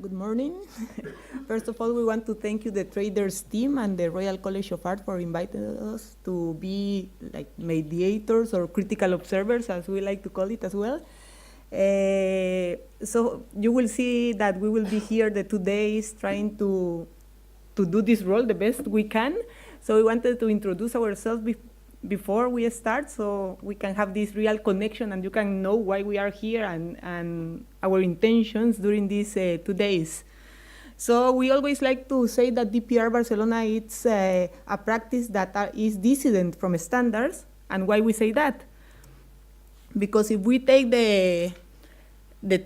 Good morning. First of all, we want to thank you, the Traders team and the Royal College of Art, for inviting us to be like mediators or critical observers, as we like to call it as well. So you will see that we will be here the 2 days trying to do this role the best we can. So we wanted to introduce ourselves before we start, so we can have this real connection and you can know why we are here and our intentions during these 2 days. So we always like to say that Dpr-Barcelona is a practice that is dissident from standards. And why we say that? Because if we take the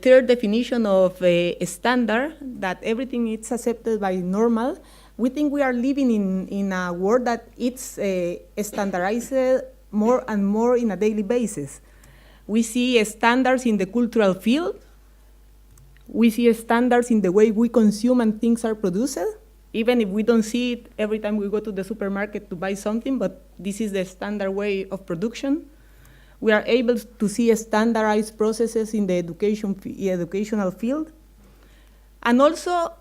third definition of a standard, that everything is accepted by normal, we think we are living in a world that it's standardized more and more in a daily basis. We see standards in the cultural field. We see standards in the way we consume and things are produced, even if we don't see it every time we go to the supermarket to buy something, but this is the standard way of production. We are able to see standardized processes in the educational field. And also,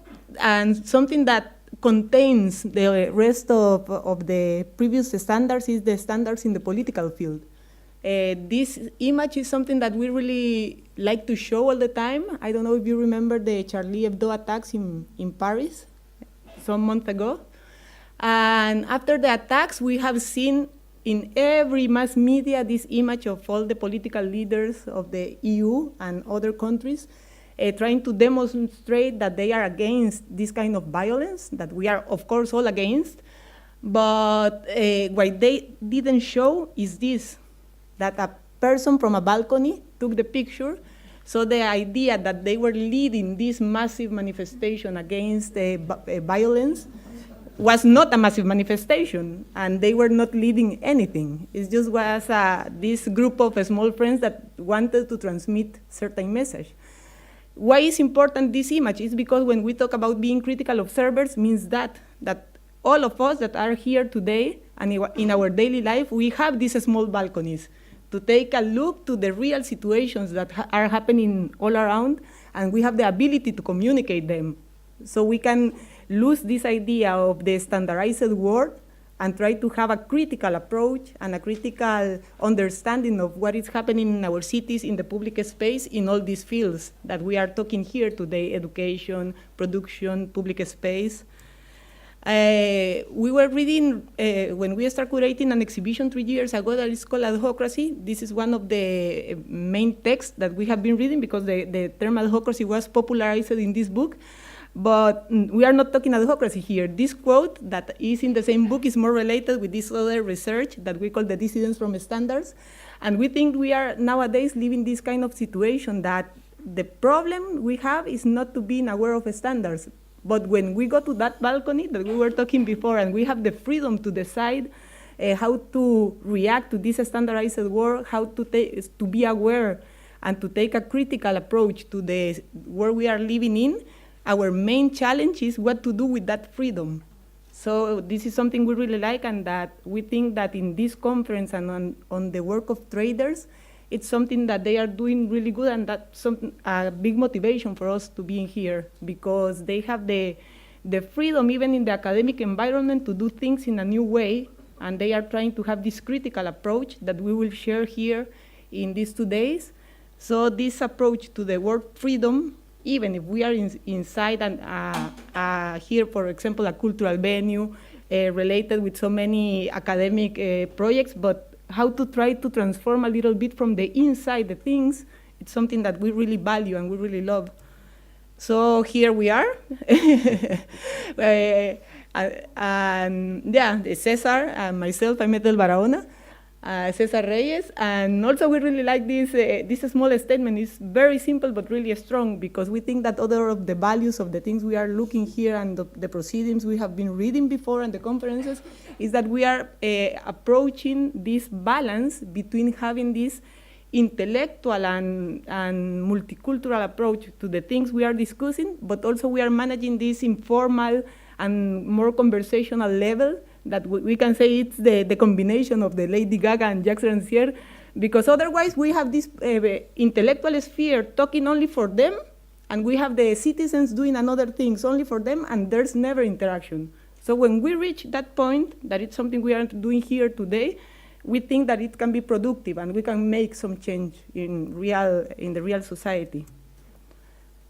something that contains the rest of the previous standards is the standards in the political field. This image is something that we really like to show all the time. I don't know if you remember the Charlie Hebdo attacks in Paris some months ago. And after the attacks, we have seen in every mass media this image of all the political leaders of the EU and other countries trying to demonstrate that they are against this kind of violence, that we are, of course, all against. But what they didn't show is this, that a person from a balcony took the picture. So the idea that they were leading this massive manifestation against violence was not a massive manifestation, and they were not leading anything. It just was this group of small friends that wanted to transmit certain message. Why is important this image? Is because when we talk about being critical observers, means that all of us that are here today and in our daily life, we have these small balconies to take a look to the real situations that are happening all around, and we have the ability to communicate them. So we can lose this idea of the standardized world and try to have a critical approach and a critical understanding of what is happening in our cities, in the public space, in all these fields that we are talking here today: education, production, public space. We were reading, when we started curating an exhibition 3 years ago that is called Adhocracy. This is one of the main texts that we have been reading because the term adhocracy was popularized in this book. But we are not talking adhocracy here. This quote that is in the same book is more related with this other research that we call the dissidence from standards. And we think we are nowadays living this kind of situation that the problem we have is not to be aware of standards. But when we go to that balcony that we were talking before and we have the freedom to decide how to react to this standardized world, how to be aware and to take a critical approach to the world we are living in, our main challenge is what to do with that freedom. So this is something we really like, and that we think that in this conference and on the work of traders, it's something that they are doing really good, and that's a big motivation for us to be in here, because they have the freedom, even in the academic environment, to do things in a new way, and they are trying to have this critical approach that we will share here in these 2 days. So this approach to the word freedom, even if we are inside and here, for example, a cultural venue related with so many academic projects, but how to try to transform a little bit from the inside the things, it's something that we really value and we really love. So here we are. And yeah, César and myself, I'm Ethel Baraona. César Reyes, and also we really like this small statement. It's very simple but really strong, because we think that other of the values of the things we are looking here and the proceedings we have been reading before and the conferences is that we are approaching this balance between having this intellectual and multicultural approach to the things we are discussing, but also we are managing this informal and more conversational level that we can say it's the combination of the Lady Gaga and Jacques Rancière, because otherwise we have this intellectual sphere talking only for them, and we have the citizens doing another things only for them, and there's never interaction. So when we reach that point, that it's something we are doing here today, we think that it can be productive and we can make some change in the real society.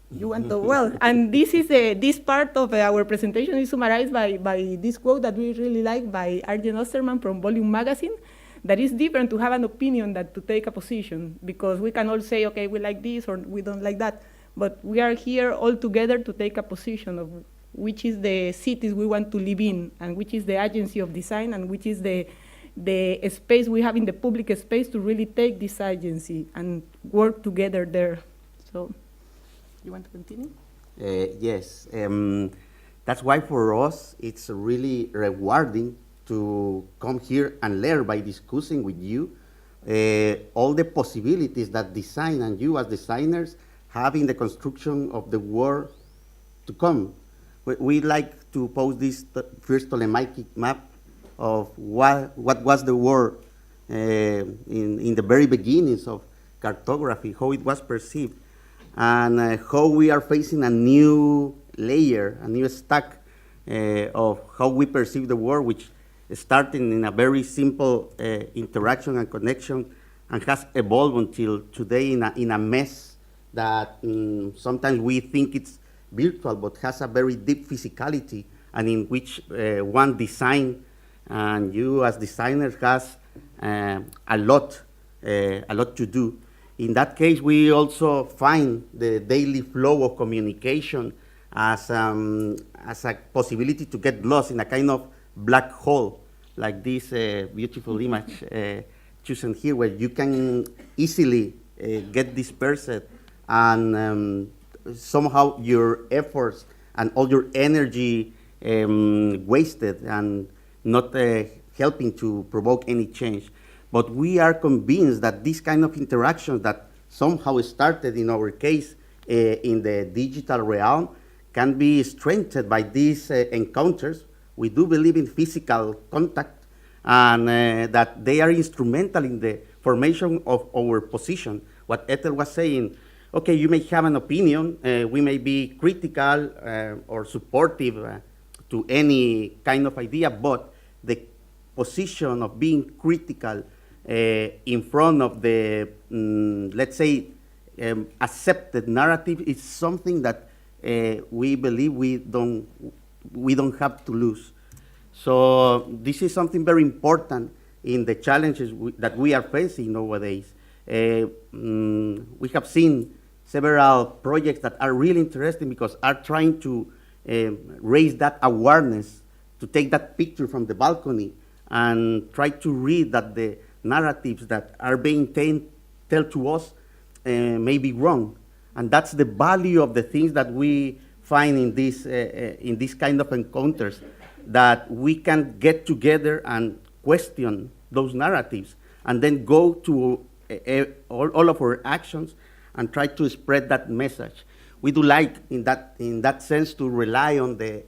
You want to, well, and this is this part of our presentation is summarized by this quote that we really like by Arjen Osterman from Volume Magazine, that is different to have an opinion than to take a position, because we can all say, okay, we like this or we don't like that, but we are here all together to take a position of which is the cities we want to live in, and which is the agency of design, and which is the space we have in the public space to really take this agency and work together there. So, you want to continue? Yes. That's why for us it's really rewarding to come here and learn by discussing with you all the possibilities that design and you as designers have in the construction of the world to come. We like to pose this first Ptolemaic map of what was the world in the very beginnings of cartography, how it was perceived, and how we are facing a new layer, a new stack of how we perceive the world, which starting in a very simple interaction and connection, and has evolved until today in a mess that sometimes we think it's virtual, but has a very deep physicality, and in which one design and you as designers has a lot to do. In that case, we also find the daily flow of communication as a possibility to get lost in a kind of black hole, like this beautiful image chosen here, where you can easily get dispersed, and somehow your efforts and all your energy wasted and not helping to provoke any change. But we are convinced that this kind of interaction that somehow started in our case in the digital realm can be strengthened by these encounters. We do believe in physical contact, and that they are instrumental in the formation of our position. What Ethel was saying, okay, you may have an opinion, we may be critical or supportive to any kind of idea, but the position of being critical in front of the, let's say, accepted narrative is something that we believe we don't have to lose. So this is something very important in the challenges that we are facing nowadays. We have seen several projects that are really interesting because are trying to raise that awareness, to take that picture from the balcony and try to read that the narratives that are being told to us may be wrong. And that's the value of the things that we find in this kind of encounters, that we can get together and question those narratives and then go to all of our actions and try to spread that message. We do like, in that sense, to rely on the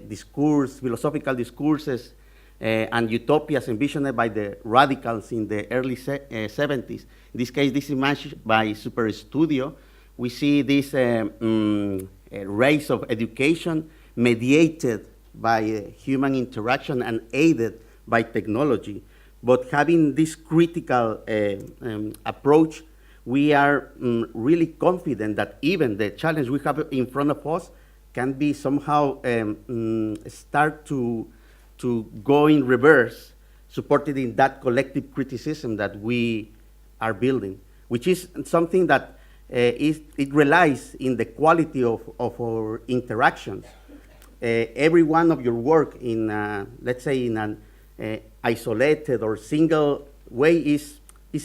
discourse, philosophical discourses, and utopias envisioned by the radicals in the early 70s. In this case, this image by Super Studio. We see this race of education mediated by human interaction and aided by technology. But having this critical approach, we are really confident that even the challenge we have in front of us can be somehow start to go in reverse, supported in that collective criticism that we are building, which is something that it relies in the quality of our interactions. Every one of your work in, let's say, in an isolated or single way is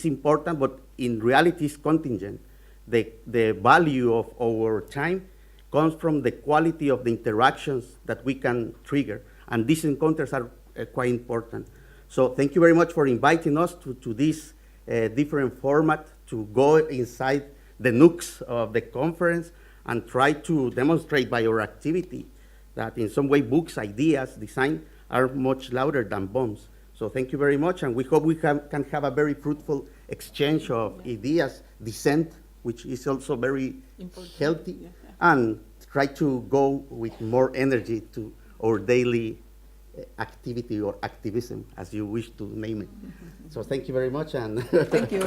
important, but in reality is contingent. The value of our time comes from the quality of the interactions that we can trigger. And these encounters are quite important. So thank you very much for inviting us to this different format, to go inside the nooks of the conference and try to demonstrate by our activity that in some way books, ideas, design are much louder than bombs. So thank you very much, and we hope we can have a very fruitful exchange of ideas, dissent, which is also very Important. healthy, Yeah. and try to go with more energy to our daily activity or activism, as you wish to name it. So thank you very much. And Thank you.